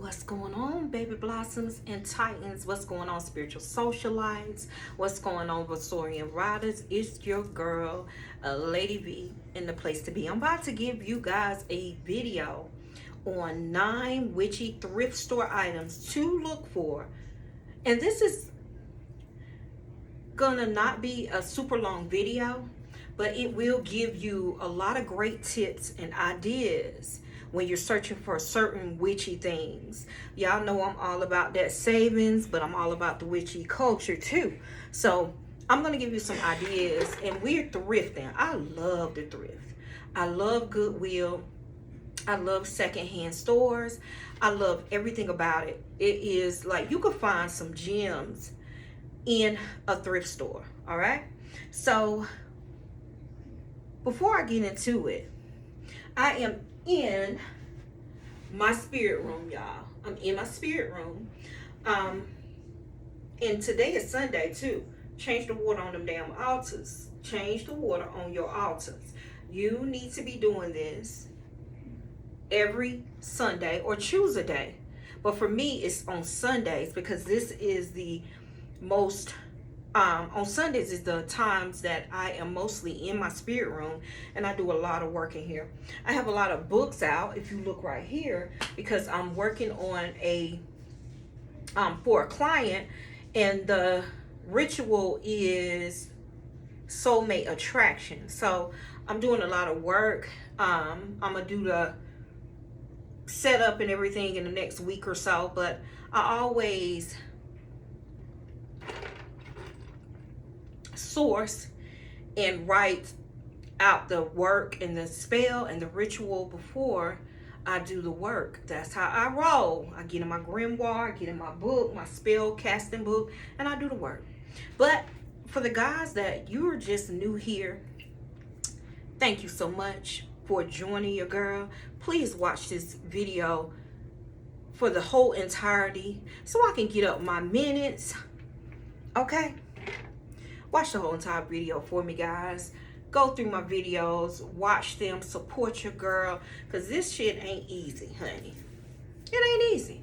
What's going on, baby blossoms and titans? What's going on, spiritual socialites? What's going on, Vasori and riders? It's your girl, Lady V, in the place to be. I'm about to give you guys a video on 9 witchy thrift store items to look for. And this is gonna not be a super long video, but it will give you a lot of great tips and ideas when you're searching for certain witchy things. Y'all know I'm all about that savings, but I'm all about the witchy culture too. So I'm gonna give you some ideas, and we're thrifting. I love the thrift. I love Goodwill. I love secondhand stores. I love everything about it. It is like you could find some gems in a thrift store. All right. So before I get into it, I am in my spirit room, y'all. I'm in my spirit room. And today is Sunday too. Change the water on them damn altars. Change the water on your altars. You need to be doing this every Sunday, or choose a day. But for me, it's on Sundays, because this is the most on Sundays is the times that I am mostly in my spirit room, and I do a lot of work in here. I have a lot of books out, if you look right here, because I'm working on a for a client, and the ritual is soulmate attraction. So I'm doing a lot of work. I'm gonna do the setup and everything in the next week or so, but I always source and write out the work and the spell and the ritual before I do the work. That's how I roll. I get in my grimoire, I get in my book, my spell casting book, and I do the work. But for the guys that you're just new here, thank you so much for joining your girl. Please watch this video for the whole entirety so I can get up my minutes. Okay? Watch the whole entire video for me, guys. Go through my videos, watch them, support your girl, because this shit ain't easy, honey. It ain't easy.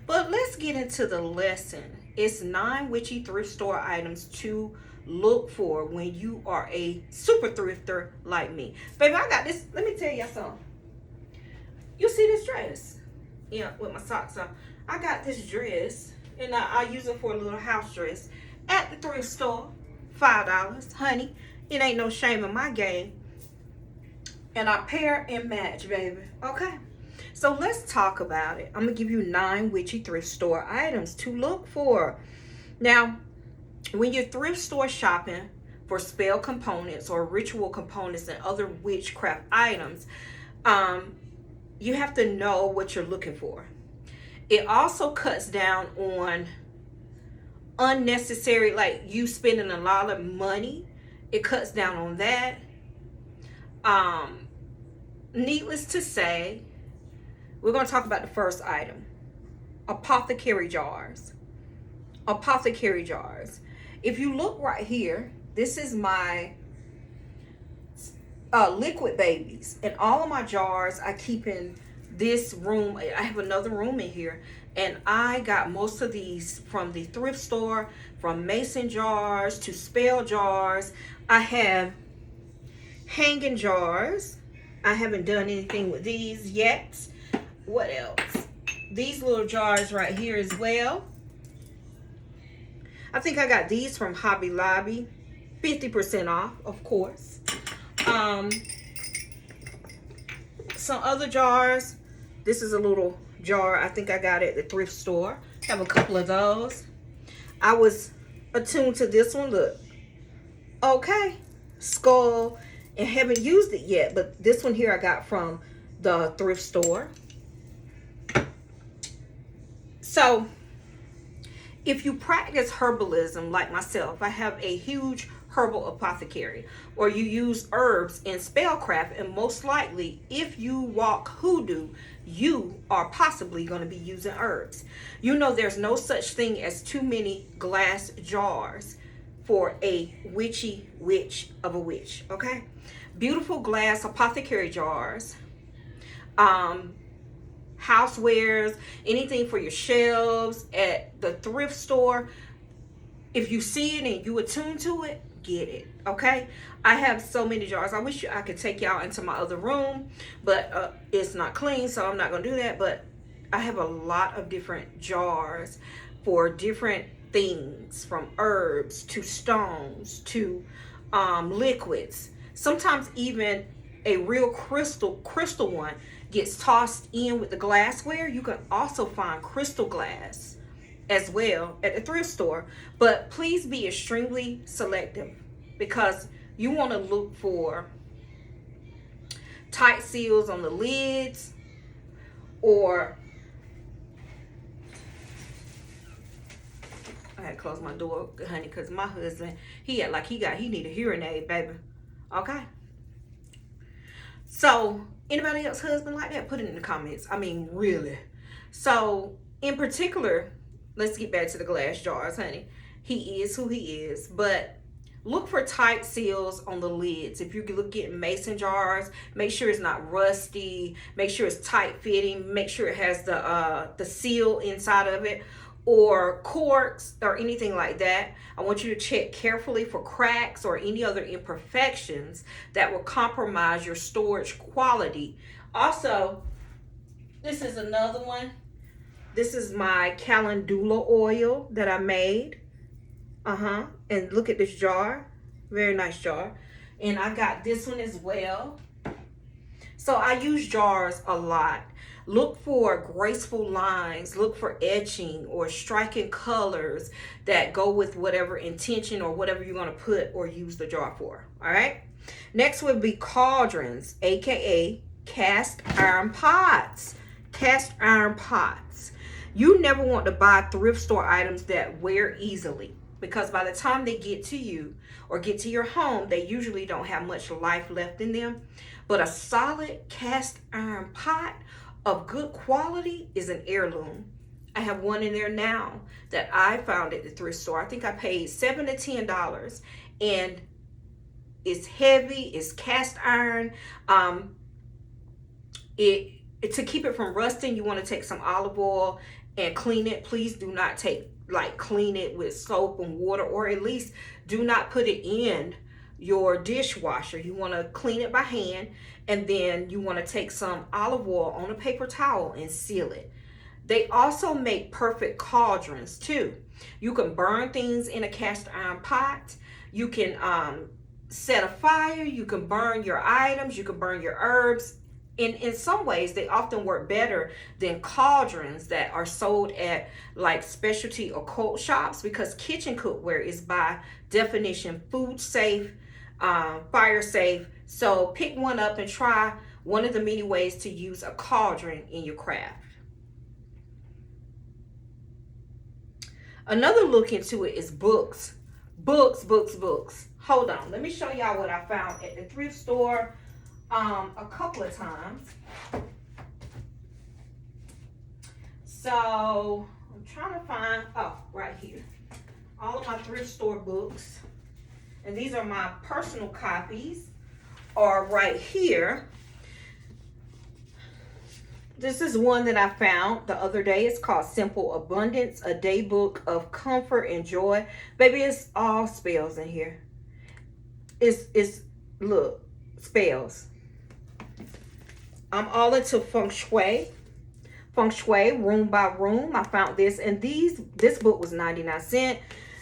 But let's get into the lesson. It's 9 witchy thrift store items to look for when you are a super thrifter like me. Baby, I got this. Let me tell y'all something. You see this dress? Yeah, with my socks on. I got this dress, and I use it for a little house dress at the thrift store. $5, honey. It ain't no shame in my game. And I pair and match, baby. Okay? So let's talk about it. I'm going to give you 9 witchy thrift store items to look for. Now, when you're thrift store shopping for spell components or ritual components and other witchcraft items, you have to know what you're looking for. It also cuts down on unnecessary, like you spending a lot of money. It cuts down on that. Needless to say, we're going to talk about the first item: apothecary jars. Apothecary jars. If you look right here, this is my liquid babies, and all of my jars I keep in this room. I have another room in here, and I got most of these from the thrift store, from mason jars to spell jars. I have hanging jars. I haven't done anything with these yet. What else? These little jars right here as well. I think I got these from Hobby Lobby. 50% off, of course. Some other jars. This is a little jar I think I got at the thrift store. Have a couple of those. I was attuned to this one. Look. Okay. Skull. And haven't used it yet, but this one here I got from the thrift store. So if you practice herbalism like myself, I have a huge herbal apothecary, or you use herbs in spellcraft, and most likely if you walk hoodoo, you are possibly going to be using herbs. You know, there's no such thing as too many glass jars for a witchy witch of a witch. Okay, beautiful glass apothecary jars housewares, anything for your shelves at the thrift store. If you see it and you attune to it, get it. Okay, I have so many jars. I wish I could take y'all into my other room, but it's not clean, so I'm not gonna do that. But I have a lot of different jars for different things, from herbs to stones to liquids. Sometimes even a real crystal one gets tossed in with the glassware. You can also find crystal glass as well at the thrift store, but please be extremely selective, because you want to look for tight seals on the lids, or I had to close my door, honey, because my husband, he need a hearing aid, baby. Okay, so anybody else husband like that, put it in the comments. I mean, really. So in particular, let's get back to the glass jars, honey. He is who he is, but look for tight seals on the lids. If you're getting mason jars, make sure it's not rusty. Make sure it's tight fitting. Make sure it has the seal inside of it, or corks or anything like that. I want you to check carefully for cracks or any other imperfections that will compromise your storage quality. Also, this is another one. This is my calendula oil that I made. And look at this jar. Very nice jar. And I got this one as well. So I use jars a lot. Look for graceful lines. Look for etching or striking colors that go with whatever intention or whatever you're going to put or use the jar for. All right. Next would be cauldrons, aka cast iron pots. Cast iron pots. You never want to buy thrift store items that wear easily, because by the time they get to you or get to your home, they usually don't have much life left in them. But a solid cast iron pot of good quality is an heirloom. I have one in there now that I found at the thrift store. I think I paid $7 to $10, and it's heavy. It's cast iron. To keep it from rusting, you want to take some olive oil and clean it. Please do not clean it with soap and water, or at least do not put it in your dishwasher. You want to clean it by hand, and then you want to take some olive oil on a paper towel and seal it. They also make perfect cauldrons too. You can burn things in a cast iron pot. You can set a fire. You can burn your items. You can burn your herbs. In some ways, they often work better than cauldrons that are sold at like specialty occult shops, because kitchen cookware is by definition food safe, fire safe. So pick one up and try one of the many ways to use a cauldron in your craft. Another look into it is books. Books. Hold on, let me show y'all what I found at the thrift store a couple of times. So I'm trying to find, right here, all of my thrift store books, and these are my personal copies, are right here. This is one that I found the other day. It's called Simple Abundance, a day book of comfort and joy. Baby, it's all spells in here. It's look, spells. I'm all into feng shui, room by room. I found this, and this book was 99 cents.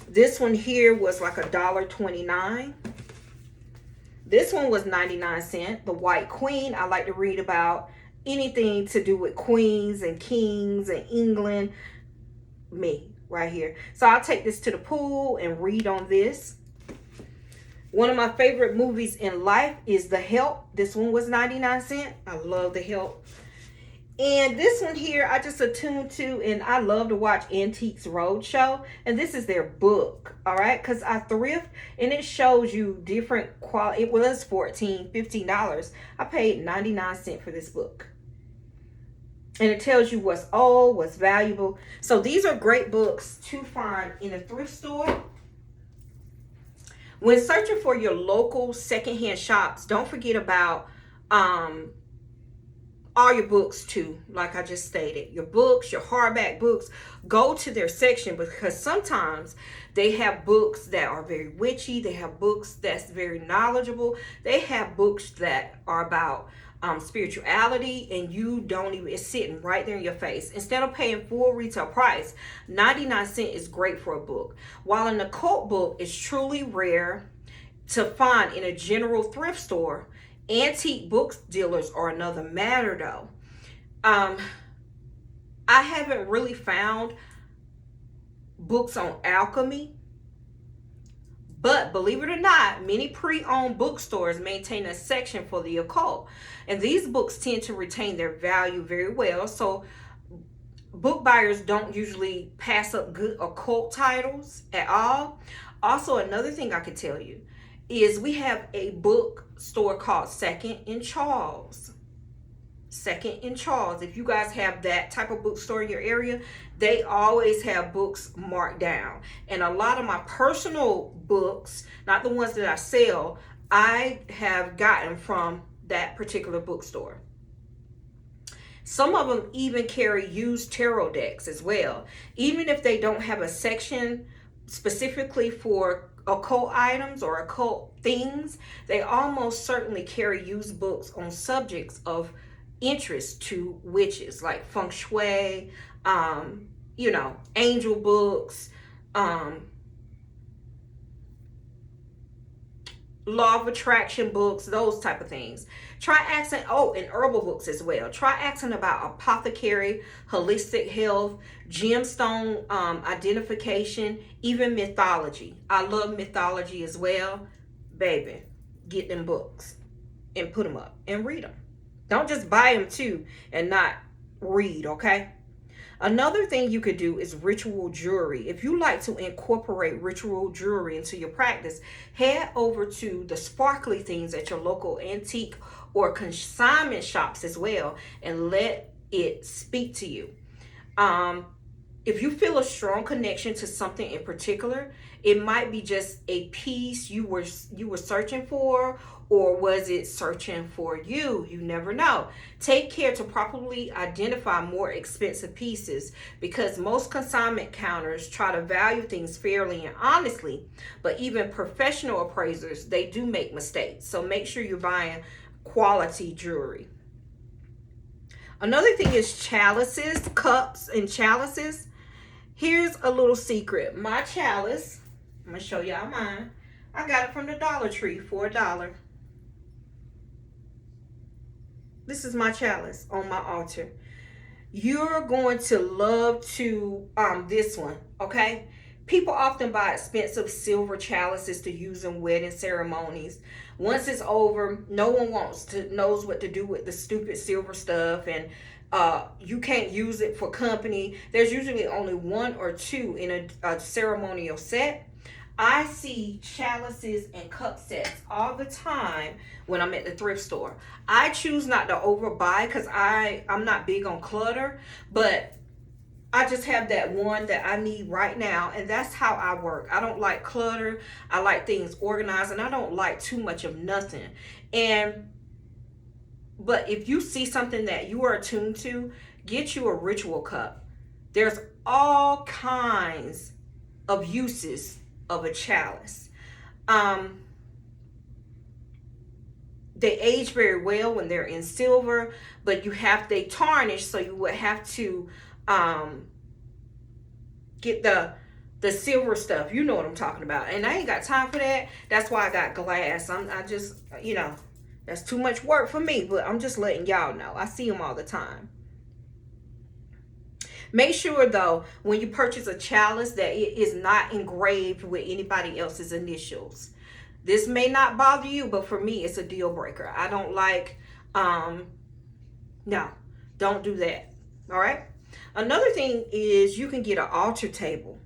This one here was like $1.29. This one was 99 cents. The White Queen. I like to read about anything to do with queens and kings and England. Me right here. So I'll take this to the pool and read on this. One of my favorite movies in life is The Help. This one was 99 cents. I love The Help. And this one here, I just attuned to, and I love to watch Antiques Roadshow. And this is their book, all right? Because I thrift, and it shows you different quality. It was $14, $15. I paid 99 cents for this book. And it tells you what's old, what's valuable. So these are great books to find in a thrift store. When searching for your local secondhand shops, don't forget about all your books too, like I just stated. Your books, your hardback books, go to their section, because sometimes they have books that are very witchy. They have books that's very knowledgeable. They have books that are about spirituality, and you don't even, it's sitting right there in your face. Instead of paying full retail price, 99 cents is great for a book. While an occult book is truly rare to find in a general thrift store, antique book dealers are another matter though. I haven't really found books on alchemy, but believe it or not, many pre-owned bookstores maintain a section for the occult, and these books tend to retain their value very well. So book buyers don't usually pass up good occult titles at all. Also, another thing I could tell you is we have a bookstore called Second in Charles. Second in Charles. If you guys have that type of bookstore in your area, they always have books marked down. And a lot of my personal books, not the ones that I sell, I have gotten from that particular bookstore. Some of them even carry used tarot decks as well. Even if they don't have a section specifically for occult items or occult things, they almost certainly carry used books on subjects of interest to witches, like feng shui, angel books, law of attraction books, those type of things. Try asking, and herbal books as well. Try asking about apothecary, holistic health, gemstone identification, even mythology. I love mythology as well. Baby, get them books and put them up and read them. Don't just buy them too and not read, okay? Another thing you could do is ritual jewelry. If you like to incorporate ritual jewelry into your practice, head over to the sparkly things at your local antique or consignment shops as well, and let it speak to you. If you feel a strong connection to something in particular, it might be just a piece you were searching for, or was it searching for you? You never know. Take care to properly identify more expensive pieces, because most consignment counters try to value things fairly and honestly, but even professional appraisers, they do make mistakes. So make sure you're buying quality jewelry. Another thing is chalices, cups and chalices. Here's a little secret. My chalice, I'm gonna show y'all mine. I got it from the Dollar Tree for $1. This is my chalice on my altar. You're going to love this one, okay? People often buy expensive silver chalices to use in wedding ceremonies. Once it's over, no one knows what to do with the stupid silver stuff, and you can't use it for company. There's usually only one or two in a ceremonial set. I see chalices and cup sets all the time when I'm at the thrift store. I choose not to overbuy because I'm not big on clutter, but I just have that one that I need right now, and that's how I work. I don't like clutter. I like things organized, and I don't like too much of nothing. But if you see something that you are attuned to, get you a ritual cup. There's all kinds of uses of a chalice. They age very well when they're in silver, but they tarnish, so you would have to get the silver stuff. You know what I'm talking about. And I ain't got time for that. That's why I got glass. I just, that's too much work for me, but I'm just letting y'all know. I see them all the time. Make sure though, when you purchase a chalice, that it is not engraved with anybody else's initials. This may not bother you, but for me, it's a deal breaker. I don't like, no, don't do that. All right. Another thing is you can get an altar table.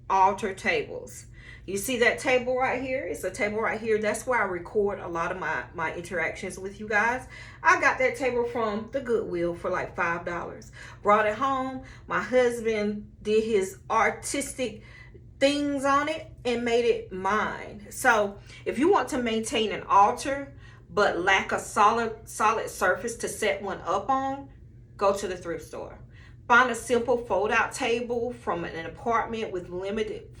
Altar tables. You see that table right here? It's a table right here. That's where I record a lot of my interactions with you guys. I got that table from the Goodwill for like $5. Brought it home. My husband did his artistic things on it and made it mine. So if you want to maintain an altar, but lack a solid surface to set one up on, go to the thrift store. Find a simple fold-out table from an apartment with limited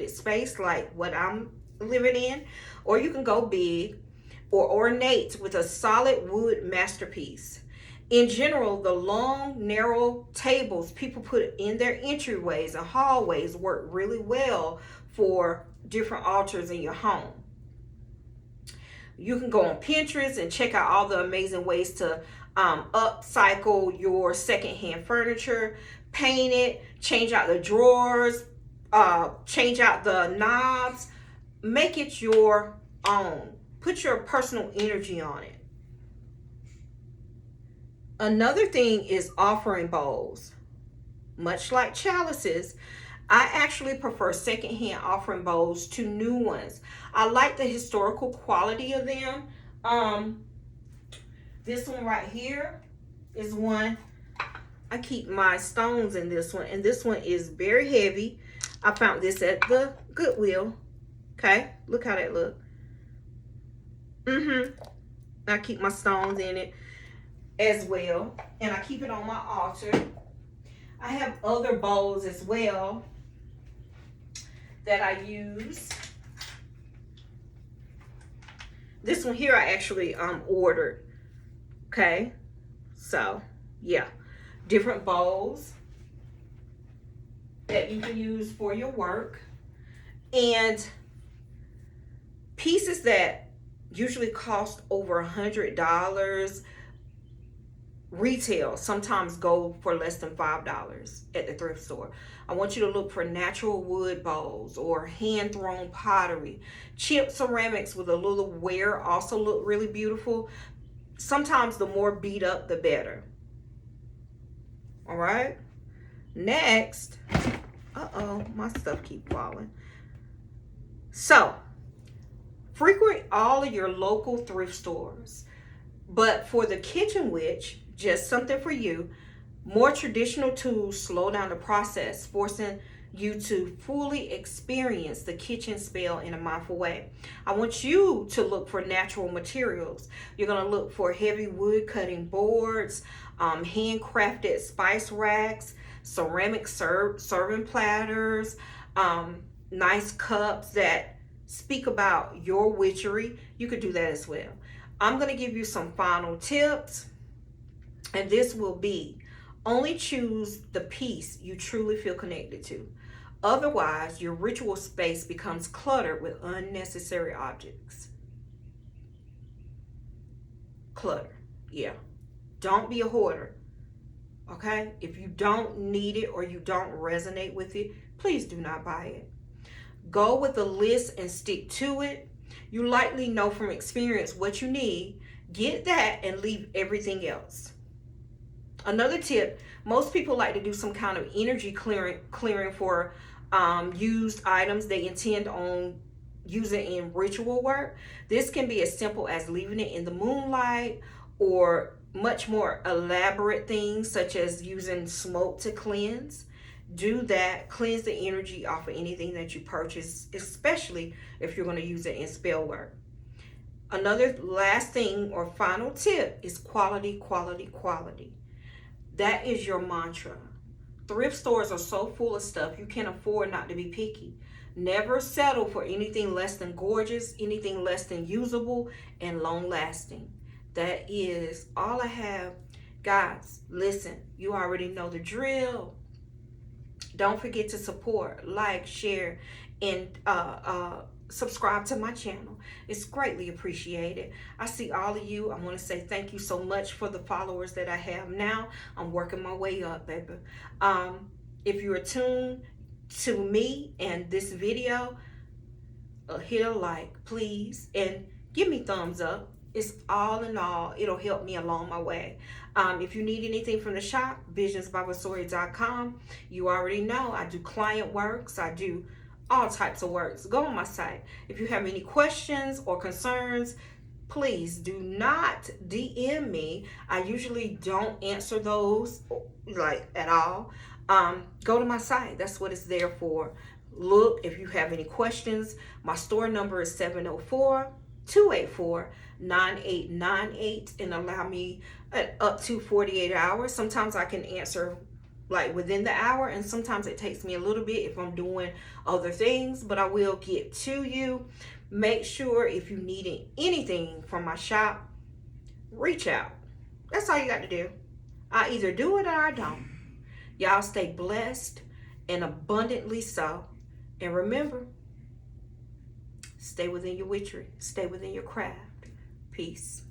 space, like what I'm living in, or you can go big or ornate with a solid wood masterpiece. In general, the long, narrow tables people put in their entryways and hallways work really well for different altars in your home. You can go on Pinterest and check out all the amazing ways to upcycle your secondhand furniture, paint it, change out the drawers, change out the knobs, make it your own. Put your personal energy on it. Another thing is offering bowls. Much like chalices, I actually prefer secondhand offering bowls to new ones. I like the historical quality of them. This one right here is one. I keep my stones in this one, and this one is very heavy. I found this at the Goodwill. Okay, look how that look. I keep my stones in it as well, and I keep it on my altar. I have other bowls as well that I use. This one here I actually ordered. Okay, so yeah, different bowls that you can use for your work, and pieces that usually cost over $100 retail sometimes go for less than $5 at the thrift store. I want you to look for natural wood bowls or hand thrown pottery. Chipped ceramics with a little wear also look really beautiful. Sometimes the more beat up, the better. All right. Next, my stuff keep falling. So, frequent all of your local thrift stores. But for the kitchen witch, just something for you. More traditional tools slow down the process, forcing you to fully experience the kitchen spell in a mindful way. I want you to look for natural materials. You're going to look for heavy wood cutting boards, handcrafted spice racks, ceramic serving platters, nice cups that speak about your witchery. You could do that as well. I'm going to give you some final tips, and this will be: only choose the piece you truly feel connected to. Otherwise, your ritual space becomes cluttered with unnecessary objects. Clutter, yeah. Don't be a hoarder, okay? If you don't need it or you don't resonate with it, please do not buy it. Go with a list and stick to it. You likely know from experience what you need. Get that and leave everything else. Another tip: most people like to do some kind of energy clearing for used items they intend on using in ritual work. This can be as simple as leaving it in the moonlight, or much more elaborate things such as using smoke to cleanse. Do that. Cleanse the energy off of anything that you purchase, especially if you're going to use it in spell work. Another last thing or final tip is quality, quality, quality. That is your mantra. Thrift stores are so full of stuff, you can't afford not to be picky. Never settle for anything less than gorgeous, anything less than usable and long lasting. That is all I have. Guys, listen, you already know the drill. Don't forget to support, like, share, and subscribe to my channel. It's greatly appreciated. I see all of you. I want to say thank you so much for the followers that I have now. I'm working my way up, baby. If you're tuned to me and this video, hit a like, please, and give me thumbs up. It's all in all, it'll help me along my way. If you need anything from the shop, visionsbyvasori.com. You already know I do client works. I do all types of works. Go on my site. If you have any questions or concerns, please do not DM me. I usually don't answer those like at all. Go to my site. That's what it's there for. Look, if you have any questions, my store number is 704 284-9898 and allow me up to 48 hours. Sometimes I can answer like within the hour, and sometimes it takes me a little bit if I'm doing other things, but I will get to you. Make sure if you need anything from my shop, reach out. That's all you got to do. I either do it or I don't. Y'all stay blessed and abundantly so. And remember, stay within your witchery. Stay within your craft. Peace.